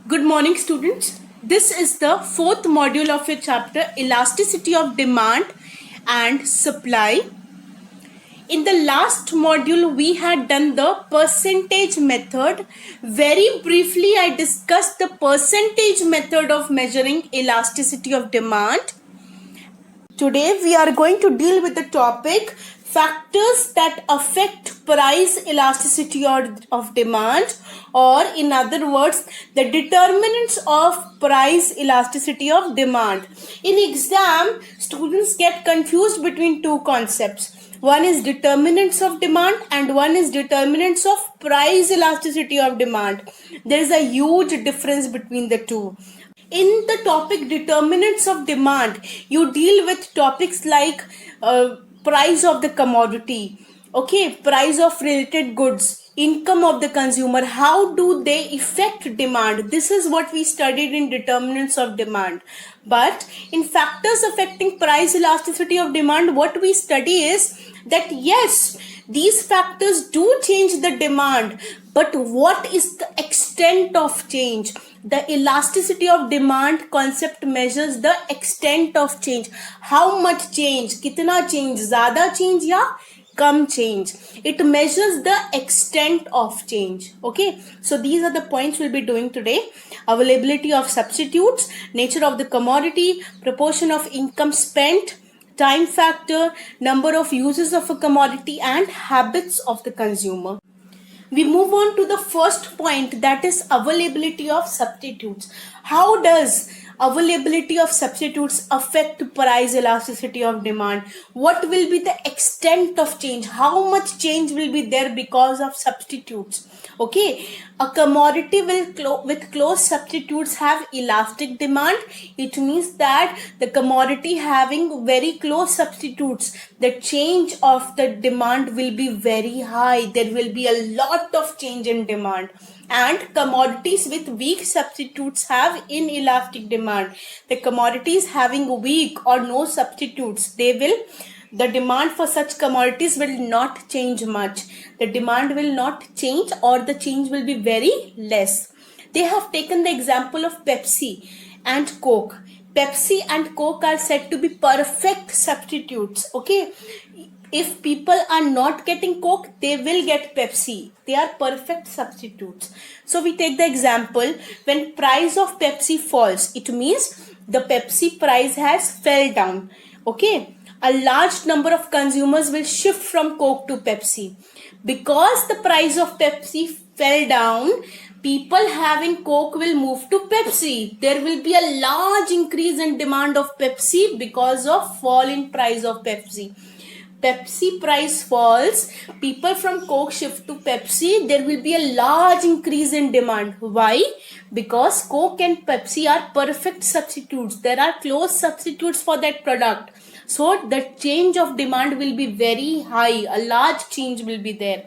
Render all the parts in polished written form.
Good morning, students. This is the fourth module of your chapter Elasticity of Demand and Supply. In the last module, we had done the percentage method. Very briefly, I discussed the percentage method of measuring elasticity of demand. Today, we are going to deal with the topic factors that affect price elasticity of demand, or in other words, the determinants of price elasticity of demand. In exam, students get confused between two concepts. One is determinants of demand and one is determinants of price elasticity of demand. There is a huge difference between the two. In the topic determinants of demand, you deal with topics like price of the commodity, okay, price of related goods, income of the consumer, how do they affect demand. This is what we studied in determinants of demand. But in factors affecting price elasticity of demand, what we study is that yes, these factors do change the demand, but what is the extent of change? The elasticity of demand concept measures the extent of change. How much change? Kitna change? Zyada change ya kam change? It measures the extent of change. Okay, so these are the points we'll be doing today. Availability of substitutes, nature of the commodity, proportion of income spent, time factor, number of uses of a commodity, and habits of the consumer. We move on to the first point, that is availability of substitutes. How does availability of substitutes affect price elasticity of demand? What will be the extent of change? How much change will be there because of substitutes? Okay, a commodity with close substitutes have elastic demand. It means that the commodity having very close substitutes, the change of the demand will be very high. There will be a lot of change in demand. And commodities with weak substitutes have inelastic demand. The commodities having weak or no substitutes, the demand for such commodities will not change much. The demand will not change, or the change will be very less. They have taken the example of Pepsi and Coke. Pepsi and Coke are said to be perfect substitutes. Okay, if people are not getting Coke, they will get Pepsi. They are perfect substitutes. So we take the example, when price of Pepsi falls, it means the Pepsi price has fell down. Okay, a large number of consumers will shift from Coke to Pepsi. Because the price of Pepsi fell down, people having Coke will move to Pepsi. There will be a large increase in demand of Pepsi because of fall in price of Pepsi. Pepsi price falls, people from Coke shift to Pepsi, there will be a large increase in demand. Why? Because Coke and Pepsi are perfect substitutes. There are close substitutes for that product. So the change of demand will be very high. A large change will be there.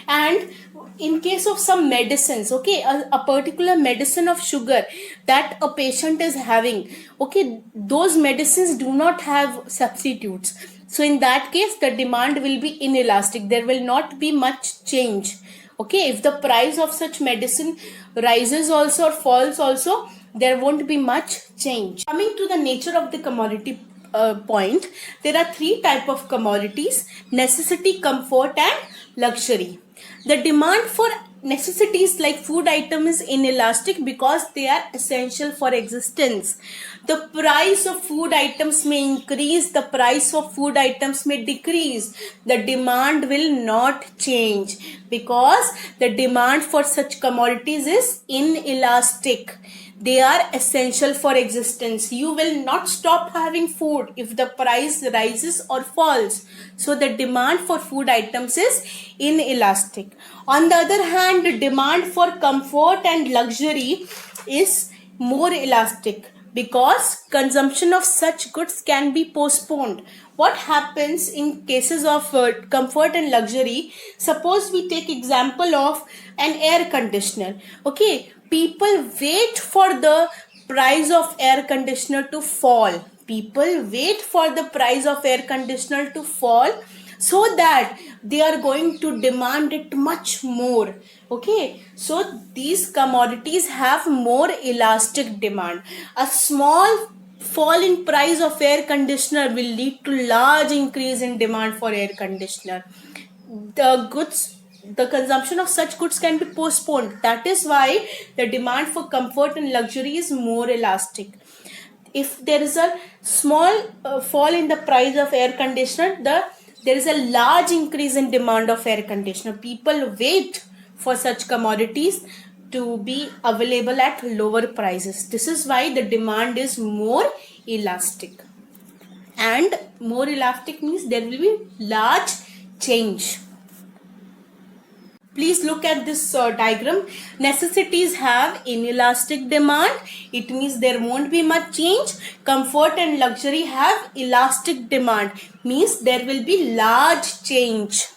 And in case of some medicines, okay, a particular medicine of sugar that a patient is having, okay, those medicines do not have substitutes. So in that case, the demand will be inelastic. There will not be much change. Okay, if the price of such medicine rises also or falls also, there won't be much change. Coming to the nature of the commodity point, there are three types of commodities: necessity, comfort, and luxury. The demand for necessities like food item is inelastic because they are essential for existence. The price of food items may increase, the price of food items may decrease. The demand will not change because the demand for such commodities is inelastic. They are essential for existence. You will not stop having food if the price rises or falls. So the demand for food items is inelastic. On the other hand, the demand for comfort and luxury is more elastic because consumption of such goods can be postponed. What happens in cases of comfort and luxury? Suppose we take example of an air conditioner. Okay, people wait for the price of air conditioner to fall. People wait for the price of air conditioner to fall so that they are going to demand it much more. Okay, so these commodities have more elastic demand. A small fall in price of air conditioner will lead to large increase in demand for air conditioner. The consumption of such goods can be postponed. That is why the demand for comfort and luxury is more elastic. If there is a small fall in the price of air conditioner, there is a large increase in demand of air conditioner. People wait for such commodities to be available at lower prices. This is why the demand is more elastic, and more elastic means there will be large change. Please look at this diagram. Necessities have inelastic demand. It means there won't be much change. Comfort and luxury have elastic demand. Means there will be large change.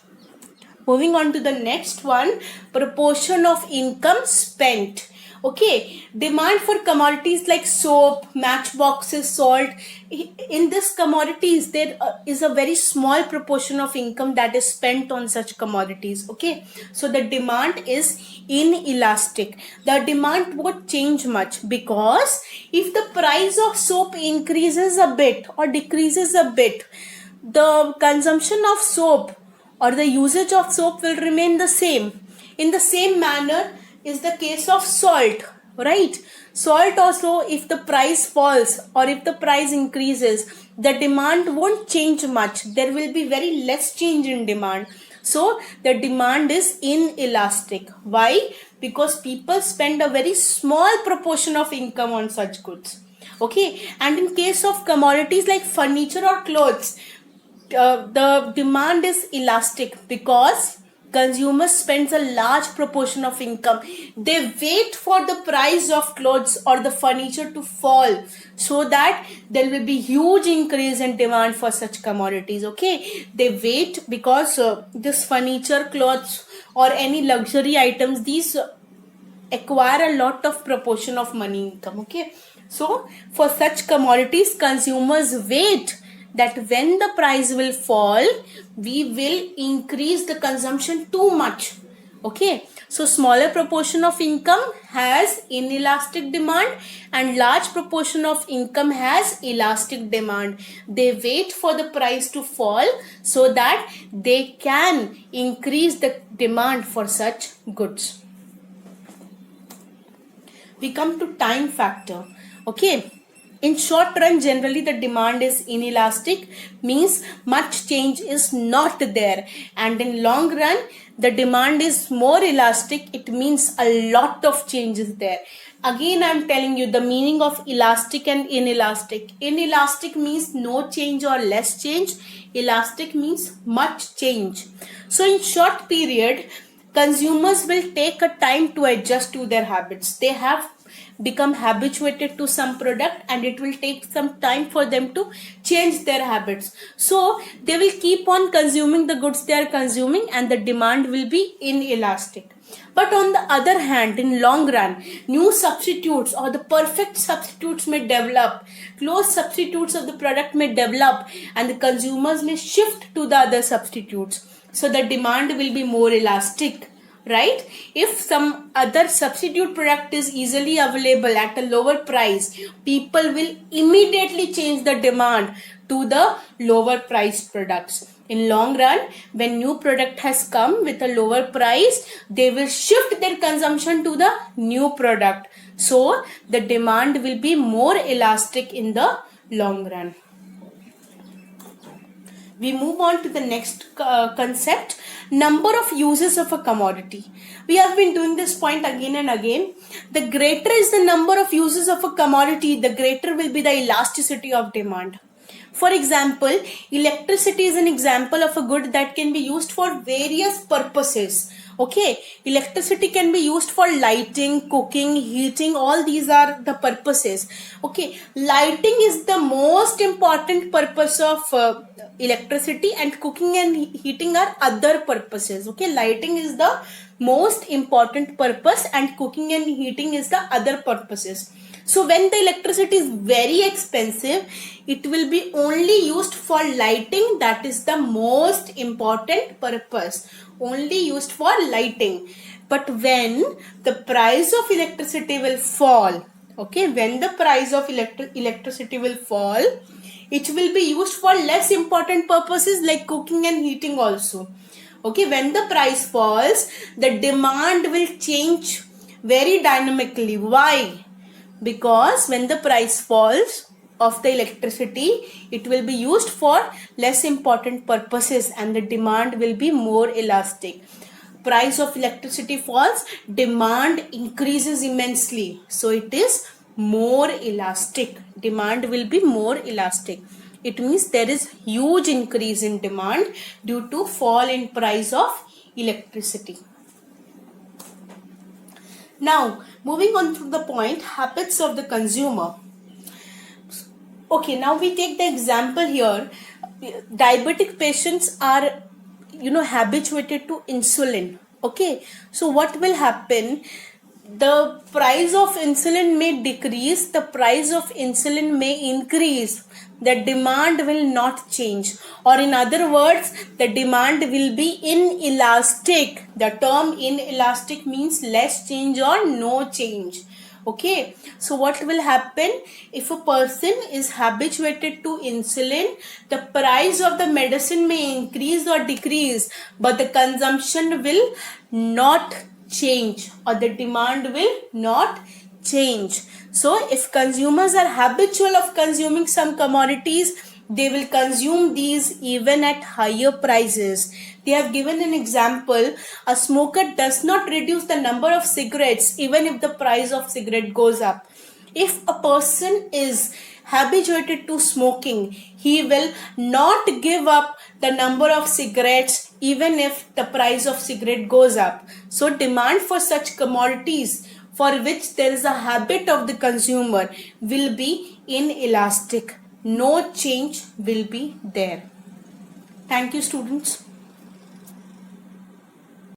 Moving on to the next one, proportion of income spent. Okay, demand for commodities like soap, matchboxes, salt. In this commodities, there is a very small proportion of income that is spent on such commodities. Okay, so the demand is inelastic. The demand won't change much, because if the price of soap increases a bit or decreases a bit, the consumption of soap or the usage of soap will remain the same. In the same manner is the case of salt, right? Salt also, if the price falls or if the price increases, the demand won't change much. There will be very less change in demand. So the demand is inelastic. Why? Because people spend a very small proportion of income on such goods. Okay, and in case of commodities like furniture or clothes, the demand is elastic because consumers spends a large proportion of income. They wait for the price of clothes or the furniture to fall, so that there will be huge increase in demand for such commodities. Okay, they wait because this furniture, clothes, or any luxury items, these acquire a lot of proportion of money income. Okay, so for such commodities, consumers wait that when the price will fall, we will increase the consumption too much. Okay, so smaller proportion of income has inelastic demand and large proportion of income has elastic demand. They wait for the price to fall so that they can increase the demand for such goods. We come to time factor. Okay, in short run, generally the demand is inelastic, means much change is not there, and in long run the demand is more elastic. It means a lot of change is there. Again, I am telling you the meaning of elastic and inelastic. Inelastic means no change or less change. Elastic means much change. So in short period, consumers will take a time to adjust to their habits. They have become habituated to some product and it will take some time for them to change their habits. So they will keep on consuming the goods they are consuming and the demand will be inelastic. But on the other hand, in long run, new substitutes or the perfect substitutes may develop, close substitutes of the product may develop, and the consumers may shift to the other substitutes. So the demand will be more elastic, right? If some other substitute product is easily available at a lower price, people will immediately change the demand to the lower priced products. In long run, when new product has come with a lower price, they will shift their consumption to the new product. So the demand will be more elastic in the long run. We move on to the next concept, number of uses of a commodity. We have been doing this point again and again. The greater is the number of uses of a commodity, the greater will be the elasticity of demand. For example, electricity is an example of a good that can be used for various purposes. Okay, electricity can be used for lighting, cooking, heating, all these are the purposes. Okay, lighting is the most important purpose of electricity, and cooking and heating are other purposes. Okay, lighting is the most important purpose and cooking and heating is the other purposes. So when the electricity is very expensive, it will be only used for lighting. That is the most important purpose. Only used for lighting. But when the price of electricity will fall, okay, when the price of electricity will fall, it will be used for less important purposes like cooking and heating also. Okay, when the price falls, the demand will change very dynamically. Why? Because when the price falls of the electricity, it will be used for less important purposes and the demand will be more elastic. Price of electricity falls, demand increases immensely, so it is more elastic. Demand will be more elastic. It means there is huge increase in demand due to fall in price of electricity. Now, moving on to the point, habits of the consumer. Okay, now we take the example here. Diabetic patients are, habituated to insulin. Okay, so what will happen? The price of insulin may decrease, the price of insulin may increase, the demand will not change, or in other words, the demand will be inelastic. The term inelastic means less change or no change. Okay, so what will happen if a person is habituated to insulin? The price of the medicine may increase or decrease, but the consumption will not change, or the demand will not change. So if consumers are habitual of consuming some commodities, they will consume these even at higher prices. They have given an example. A smoker does not reduce the number of cigarettes even if the price of cigarette goes up. If a person is habituated to smoking, he will not give up the number of cigarettes even if the price of cigarette goes up. So demand for such commodities for which there is a habit of the consumer will be inelastic. No change will be there. Thank you, students.